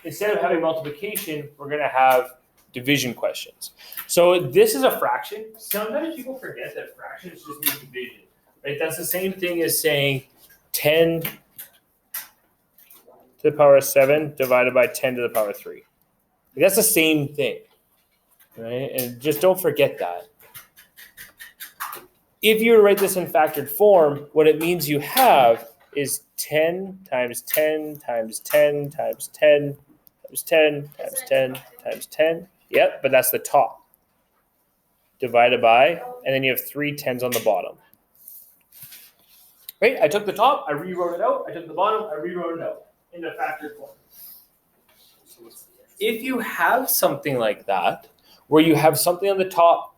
instead of having multiplication, we're going to have division questions. So this is a fraction. Sometimes people forget that fractions just mean division, right? That's the same thing as saying 10 to the power of 7 divided by 10 to the power of 3. That's the same thing, right? And just don't forget that. If you were to write this in factored form, what it means you have is 10 times 10 times 10 times 10 times 10 times 10 times 10. Yep, but that's the top. Divided by, and then you have 3 tens on the bottom. Right? I took the top, I rewrote it out. I took the bottom, I rewrote it out into factored form. If you have something like that, where you have something on the top,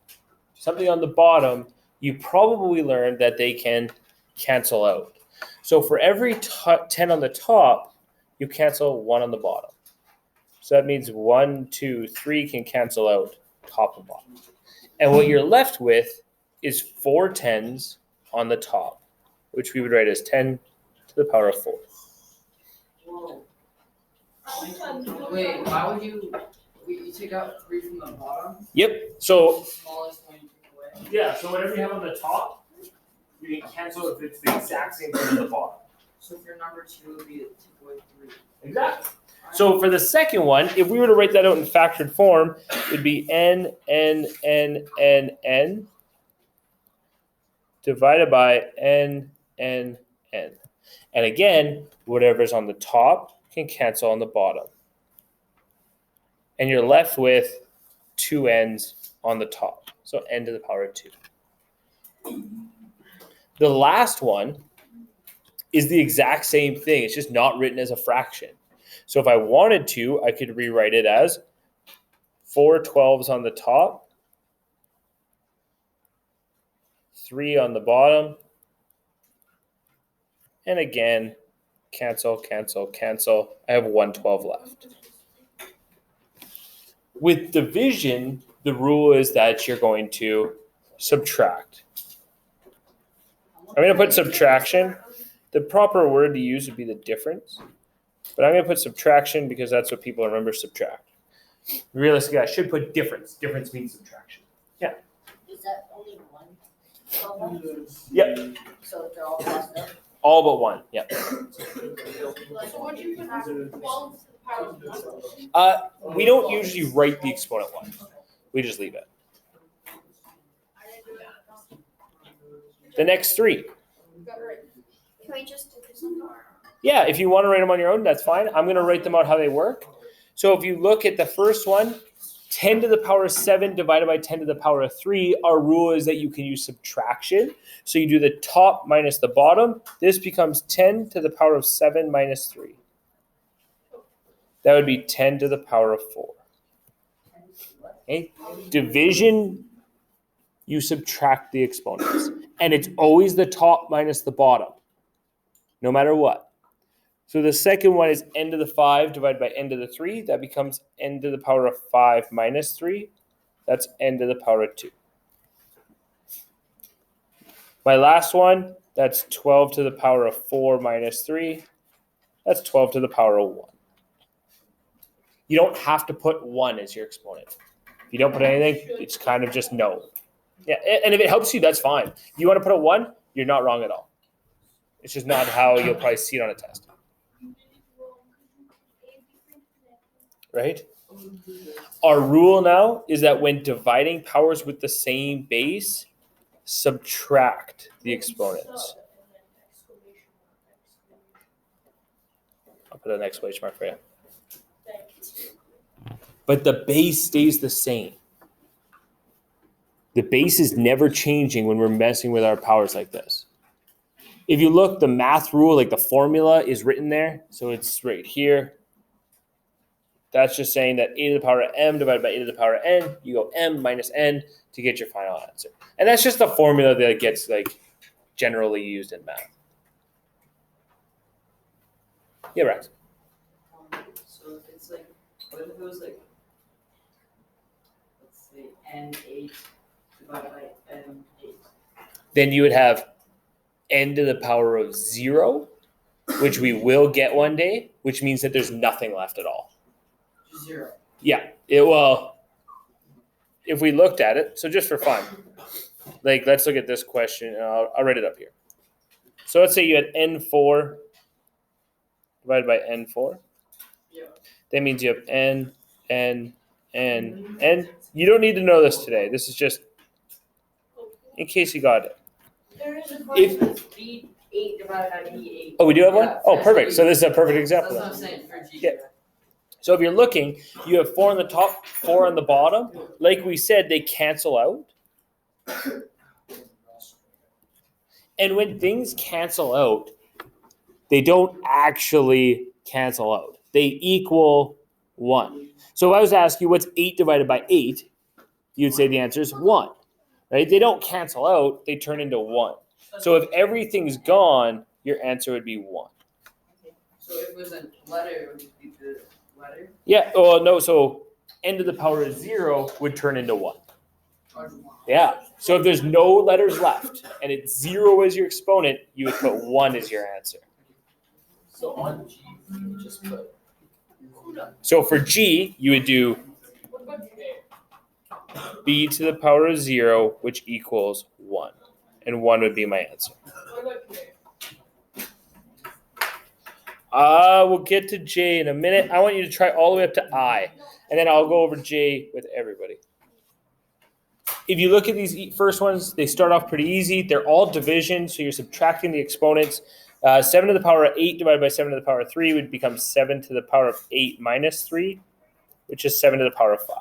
something on the bottom, you probably learned that they can cancel out. So for every 10 on the top, you cancel 1 on the bottom. So that means 1, 2, 3 can cancel out top and bottom. And what you're left with is 4 tens on the top, which we would write as 10 to the power of 4. Whoa. Wait, why would you take out 3 from the bottom? Yep. So The smallest one you take away? yeah, so whatever you have on the top, you can cancel if it's the exact same thing on the bottom. So if your number 2 would be to take away 3. Exactly. So for the second one, if we were to write that out in factored form, it'd be n divided by n. And again, whatever's on the top can cancel on the bottom. And you're left with 2 n's on the top. So n to the power of 2. The last one is the exact same thing. It's just not written as a fraction. So if I wanted to, I could rewrite it as 4 12s on the top, 3 on the bottom, and again, cancel, cancel, cancel. I have 1 12 left. With division, the rule is that you're going to subtract. I'm going to put subtraction. The proper word to use would be the difference. But I'm going to put subtraction because that's what people remember subtract. Realistically, I should put difference. Difference means subtraction. Yeah. Is that only one problem? Yep. So they're all crossed up? All but one. Yep. So what do you put 12 to the power of 1? We don't usually write the exponent one. We just leave it. The next 3. Can we just do this on our Yeah, if you want to write them on your own, that's fine. I'm going to write them out how they work. So if you look at the first one, 10 to the power of 7 divided by 10 to the power of 3, our rule is that you can use subtraction. So you do the top minus the bottom. This becomes 10 to the power of 7 minus 3. That would be 10 to the power of 4. Okay? Division, you subtract the exponents. And it's always the top minus the bottom, no matter what. So the second one is n to the 5 divided by n to the 3. That becomes n to the power of 5 minus 3. That's n to the power of 2. My last one, that's 12 to the power of 4 minus 3. That's 12 to the power of 1. You don't have to put 1 as your exponent. If you don't put anything, it's kind of just no. Yeah, and if it helps you, that's fine. If you want to put a 1, you're not wrong at all. It's just not how you'll probably see it on a test. Right? Our rule now is that when dividing powers with the same base, subtract the exponents. I'll put an exclamation mark for you. But the base stays the same. The base is never changing when we're messing with our powers like this. If you look, the math rule, like the formula is written there. So it's right here. That's just saying that a to the power of m divided by a to the power of n. You go m minus n to get your final answer. And that's just the formula that gets like generally used in math. Yeah, Rex. So if it's like, what if it was like, let's say n8 divided by n8? Then you would have n to the power of 0 which we will get one day, which means that there's nothing left at all. 0. Yeah, if we looked at it, so just for fun, like let's look at this question. And I'll write it up here. So let's say you had n4 divided by n4. Yeah. That means you have n. You don't need to know this today. This is just in case you got it. There is a If- question. B8 divided by B8. Oh, we do have one? Yeah, Oh, for perfect. G. So this is a perfect That's example. what I'm saying for G. Yeah. So if you're looking, you have 4 on the top, 4 on the bottom. Like we said, they cancel out. And when things cancel out, they don't actually cancel out. They equal 1. So if I was to ask you what's 8 divided by 8, you'd say the answer is 1. Right? They don't cancel out, they turn into 1. So if everything's gone, your answer would be 1. So if it was a letter, it would be the letter. Yeah, well, no, so n to the power of 0 would turn into 1. Or 1. Yeah, so if there's no letters left and it's 0 as your exponent, you would put 1 as your answer. So on G, you just put. So for G, you would do What about J? b to the power of 0, which equals 1. And 1 would be my answer. What about J? We'll get to J in a minute. I want you to try all the way up to I, and then I'll go over J with everybody. If you look at these first ones, they start off pretty easy. They're all division, so you're subtracting the exponents. 7 to the power of 8 divided by 7 to the power of 3 would become 7 to the power of 8 minus 3, which is 7 to the power of 5.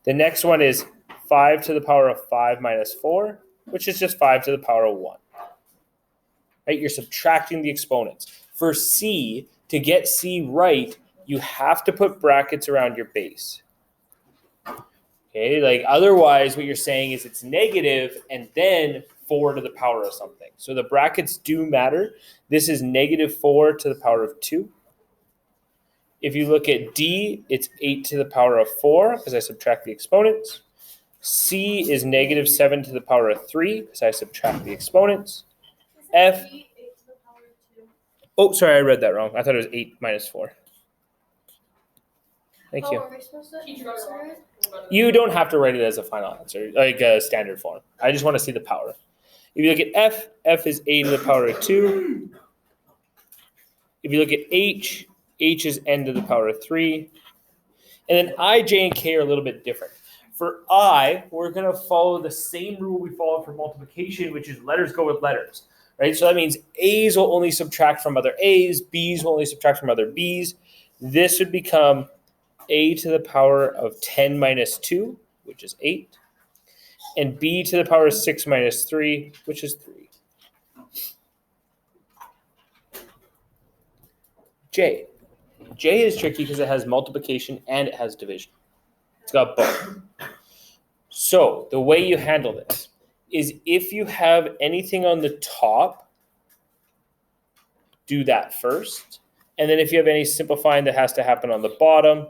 The next one is 5 to the power of 5 minus 4, which is just 5 to the power of 1. Right? You're subtracting the exponents. For C, to get C right, you have to put brackets around your base. Okay, like otherwise what you're saying is it's negative and then 4 to the power of something. So the brackets do matter. This is negative 4 to the power of 2. If you look at D, it's 8 to the power of 4 because I subtract the exponents. C is negative 7 to the power of 3 because I subtract the exponents. F. G, 8 to the power of 2. Oh, sorry, I read that wrong. I thought it was 8 minus 4. Thank you. Are we supposed to answer it? You don't have to write it as a final answer, like a standard form. I just want to see the power. If you look at F, F is a to the power of 2. If you look at H, H is n to the power of 3. And then I, J, and K are a little bit different. For I, we're going to follow the same rule we follow for multiplication, which is letters go with letters. Right? So that means A's will only subtract from other A's, B's will only subtract from other B's. This would become a to the power of 10 minus 2, which is 8, and b to the power of 6 minus 3, which is 3. J. J is tricky because it has multiplication and it has division. It's got both. So the way you handle this is if you have anything on the top, do that first. And then if you have any simplifying that has to happen on the bottom,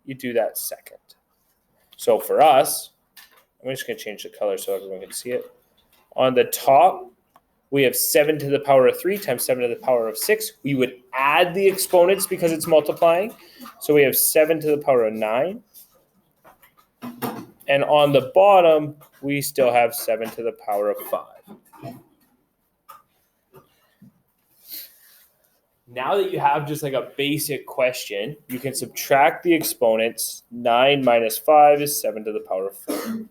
you do that second. So for us, I'm just going to change the color so everyone can see it. On the top, we have 7 to the power of 3 times 7 to the power of 6. We would add the exponents because it's multiplying. So we have 7 to the power of 9. And on the bottom, we still have 7 to the power of 5. Now that you have just like a basic question, you can subtract the exponents. 9 minus 5 is 7 to the power of 4.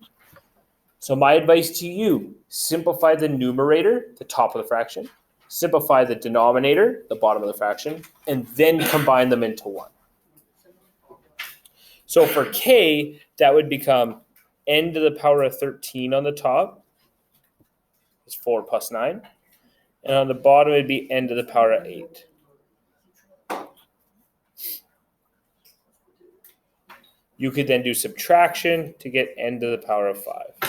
So my advice to you, simplify the numerator, the top of the fraction, simplify the denominator, the bottom of the fraction, and then combine them into 1. So for K, that would become n to the power of 13 on the top. It's 4 plus 9. And on the bottom, it'd be n to the power of 8. You could then do subtraction to get n to the power of 5.